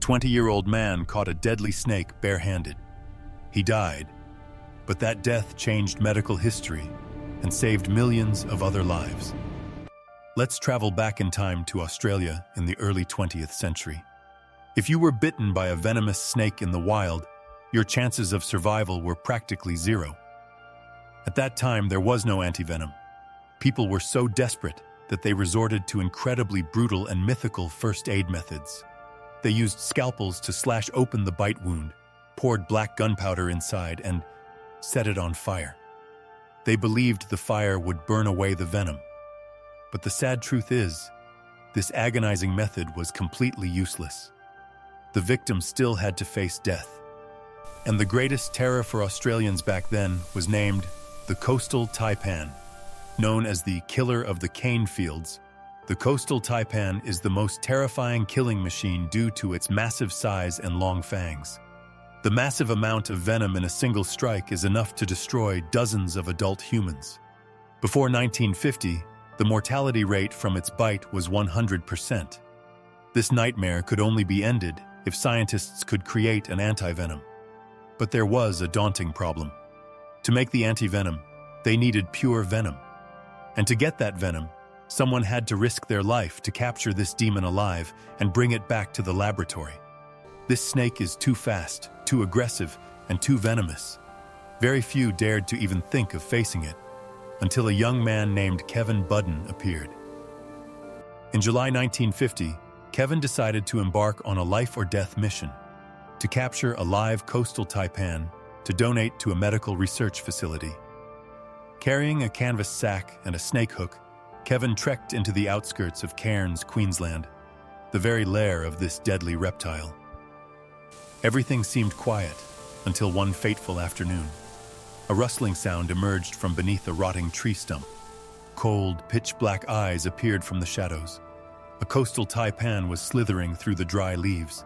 20-year-old man caught a deadly snake barehanded. He died, but that death changed medical history and saved millions of other lives. Let's travel back in time to Australia in the early 20th century. If you were bitten by a venomous snake in the wild, your chances of survival were practically zero. At that time, there was no antivenom. People were so desperate that they resorted to incredibly brutal and mythical first aid methods. They used scalpels to slash open the bite wound, poured black gunpowder inside, and set it on fire. They believed the fire would burn away the venom. But the sad truth is, this agonizing method was completely useless. The victim still had to face death. And the greatest terror for Australians back then was named the coastal Taipan. Known as the killer of the cane fields, the coastal Taipan is the most terrifying killing machine due to its massive size and long fangs. The massive amount of venom in a single strike is enough to destroy dozens of adult humans. Before 1950, the mortality rate from its bite was 100%. This nightmare could only be ended if scientists could create an antivenom. But there was a daunting problem. To make the antivenom, they needed pure venom. And to get that venom, someone had to risk their life to capture this demon alive and bring it back to the laboratory. This snake is too fast, too aggressive, and too venomous. Very few dared to even think of facing it, until a young man named Kevin Budden appeared. In July 1950, Kevin decided to embark on a life-or-death mission, to capture a live coastal taipan to donate to a medical research facility. Carrying a canvas sack and a snake hook, Kevin trekked into the outskirts of Cairns, Queensland, the very lair of this deadly reptile. Everything seemed quiet until one fateful afternoon. A rustling sound emerged from beneath a rotting tree stump. Cold, pitch-black eyes appeared from the shadows. A coastal taipan was slithering through the dry leaves.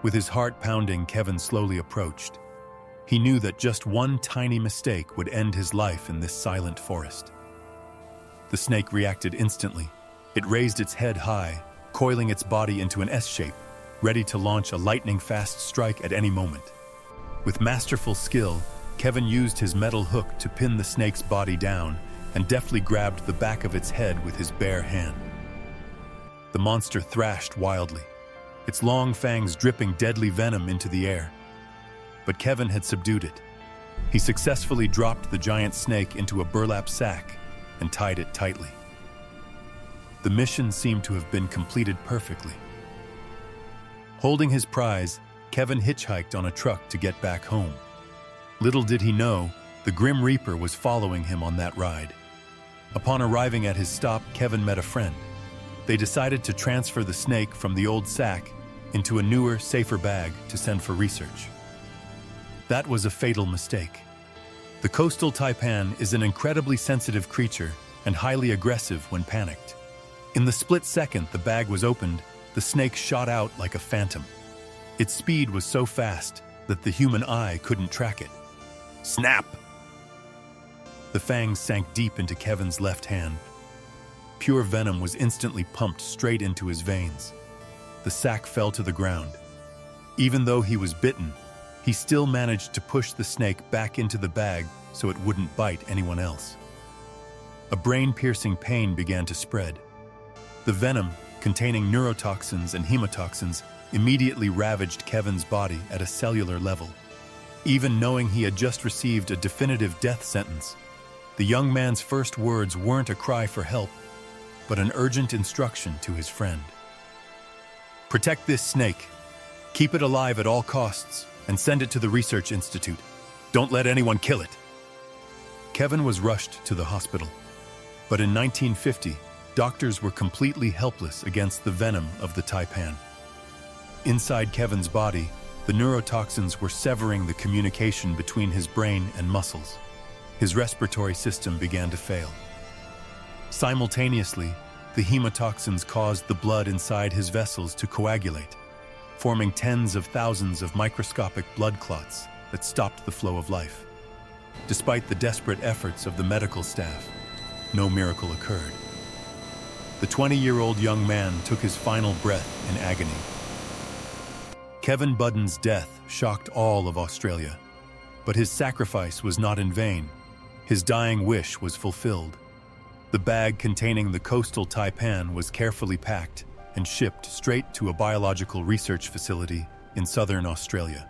With his heart pounding, Kevin slowly approached. He knew that just one tiny mistake would end his life in this silent forest. The snake reacted instantly. It raised its head high, coiling its body into an S shape, ready to launch a lightning-fast strike at any moment. With masterful skill, Kevin used his metal hook to pin the snake's body down and deftly grabbed the back of its head with his bare hand. The monster thrashed wildly, its long fangs dripping deadly venom into the air. But Kevin had subdued it. He successfully dropped the giant snake into a burlap sack and tied it tightly. The mission seemed to have been completed perfectly. Holding his prize, Kevin hitchhiked on a truck to get back home. Little did he know, the Grim Reaper was following him on that ride. Upon arriving at his stop, Kevin met a friend. They decided to transfer the snake from the old sack into a newer, safer bag to send for research. That was a fatal mistake. The coastal taipan is an incredibly sensitive creature and highly aggressive when panicked. In the split second the bag was opened, the snake shot out like a phantom. Its speed was so fast that the human eye couldn't track it. Snap! The fangs sank deep into Kevin's left hand. Pure venom was instantly pumped straight into his veins. The sack fell to the ground. Even though he was bitten, he still managed to push the snake back into the bag so it wouldn't bite anyone else. A brain-piercing pain began to spread. The venom, containing neurotoxins and hemotoxins, immediately ravaged Kevin's body at a cellular level. Even knowing he had just received a definitive death sentence, the young man's first words weren't a cry for help, but an urgent instruction to his friend. Protect this snake. Keep it alive at all costs and send it to the research institute. Don't let anyone kill it. Kevin was rushed to the hospital. But in 1950, doctors were completely helpless against the venom of the taipan. Inside Kevin's body, the neurotoxins were severing the communication between his brain and muscles. His respiratory system began to fail. Simultaneously, the hemotoxins caused the blood inside his vessels to coagulate, forming tens of thousands of microscopic blood clots that stopped the flow of life. Despite the desperate efforts of the medical staff, no miracle occurred. The 20-year-old young man took his final breath in agony. Kevin Budden's death shocked all of Australia, but his sacrifice was not in vain. His dying wish was fulfilled. The bag containing the coastal taipan was carefully packed and shipped straight to a biological research facility in southern Australia.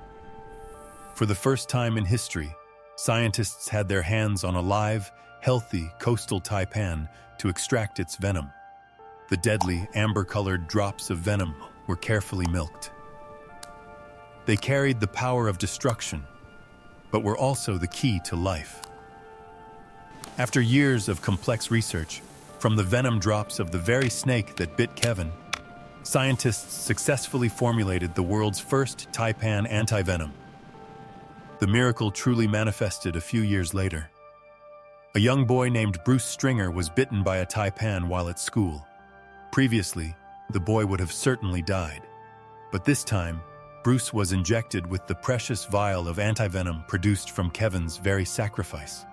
For the first time in history, scientists had their hands on a live, healthy coastal taipan to extract its venom. The deadly, amber-colored drops of venom were carefully milked. They carried the power of destruction, but were also the key to life. After years of complex research, from the venom drops of the very snake that bit Kevin, scientists successfully formulated the world's first taipan antivenom. The miracle truly manifested a few years later. A young boy named Bruce Stringer was bitten by a taipan while at school. Previously, the boy would have certainly died. But this time, Bruce was injected with the precious vial of antivenom produced from Kevin's very sacrifice.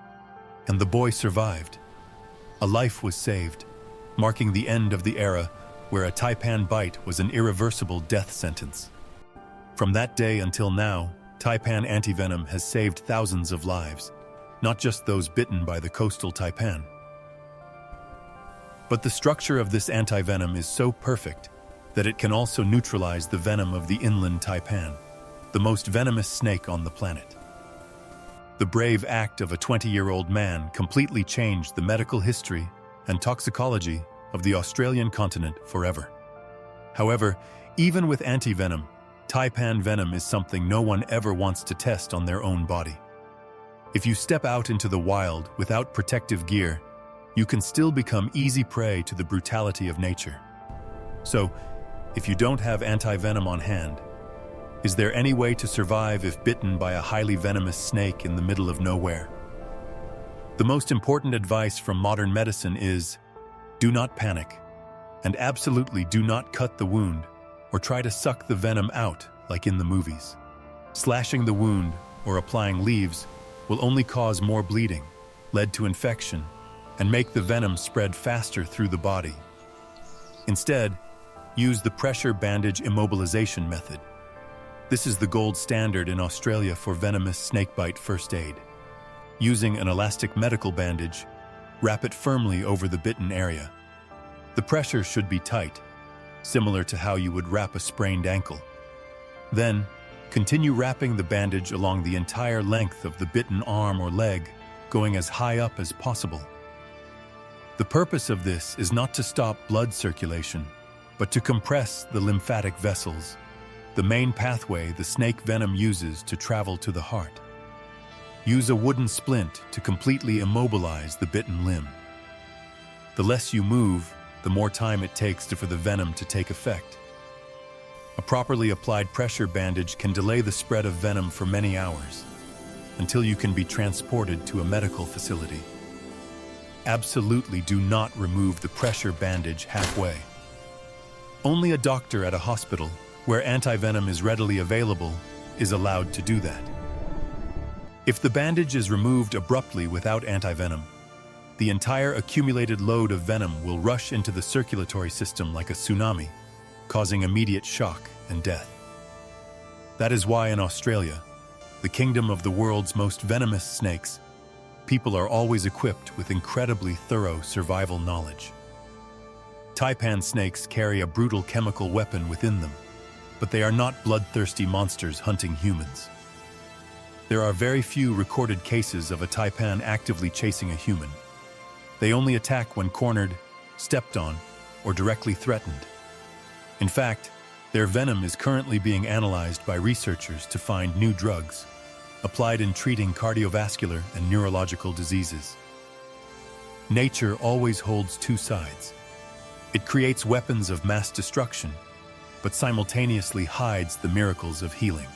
And the boy survived. A life was saved, marking the end of the era where a taipan bite was an irreversible death sentence. From that day until now, taipan antivenom has saved thousands of lives, not just those bitten by the coastal taipan. But the structure of this antivenom is so perfect that it can also neutralize the venom of the inland taipan, the most venomous snake on the planet. The brave act of a 20-year-old man completely changed the medical history and toxicology of the Australian continent forever. However, even with antivenom, taipan venom is something no one ever wants to test on their own body. If you step out into the wild without protective gear, you can still become easy prey to the brutality of nature. So, if you don't have antivenom on hand, is there any way to survive if bitten by a highly venomous snake in the middle of nowhere? The most important advice from modern medicine is, do not panic, and absolutely do not cut the wound or try to suck the venom out like in the movies. Slashing the wound or applying leaves will only cause more bleeding, lead to infection, and make the venom spread faster through the body. Instead, use the pressure bandage immobilization method. This is the gold standard in Australia for venomous snakebite first aid. Using an elastic medical bandage, wrap it firmly over the bitten area. The pressure should be tight, similar to how you would wrap a sprained ankle. Then, continue wrapping the bandage along the entire length of the bitten arm or leg, going as high up as possible. The purpose of this is not to stop blood circulation, but to compress the lymphatic vessels, the main pathway the snake venom uses to travel to the heart. Use a wooden splint to completely immobilize the bitten limb. The less you move, the more time it takes for the venom to take effect. A properly applied pressure bandage can delay the spread of venom for many hours, until you can be transported to a medical facility. Absolutely do not remove the pressure bandage halfway. Only a doctor at a hospital, where antivenom is readily available, is allowed to do that. If the bandage is removed abruptly without antivenom, the entire accumulated load of venom will rush into the circulatory system like a tsunami, causing immediate shock and death. That is why in Australia, the kingdom of the world's most venomous snakes, people are always equipped with incredibly thorough survival knowledge. Taipan snakes carry a brutal chemical weapon within them, but they are not bloodthirsty monsters hunting humans. There are very few recorded cases of a taipan actively chasing a human. They only attack when cornered, stepped on, or directly threatened. In fact, their venom is currently being analyzed by researchers to find new drugs, applied in treating cardiovascular and neurological diseases. Nature always holds two sides. It creates weapons of mass destruction, but simultaneously hides the miracles of healing.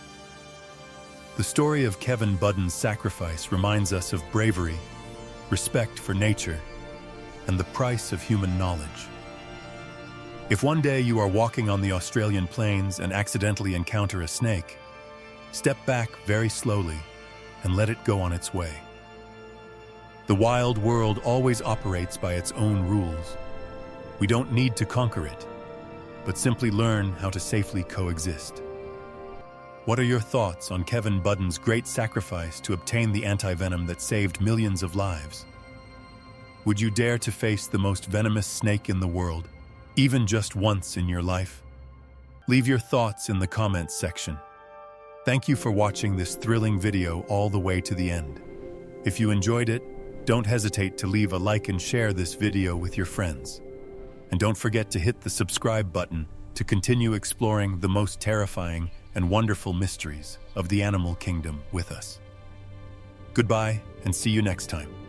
The story of Kevin Budden's sacrifice reminds us of bravery, respect for nature, and the price of human knowledge. If one day you are walking on the Australian plains and accidentally encounter a snake, step back very slowly and let it go on its way. The wild world always operates by its own rules. We don't need to conquer it, but simply learn how to safely coexist. What are your thoughts on Kevin Budden's great sacrifice to obtain the anti-venom that saved millions of lives? Would you dare to face the most venomous snake in the world, even just once in your life? Leave your thoughts in the comments section. Thank you for watching this thrilling video all the way to the end. If you enjoyed it, don't hesitate to leave a like and share this video with your friends. And don't forget to hit the subscribe button to continue exploring the most terrifying and wonderful mysteries of the animal kingdom with us. Goodbye, and see you next time.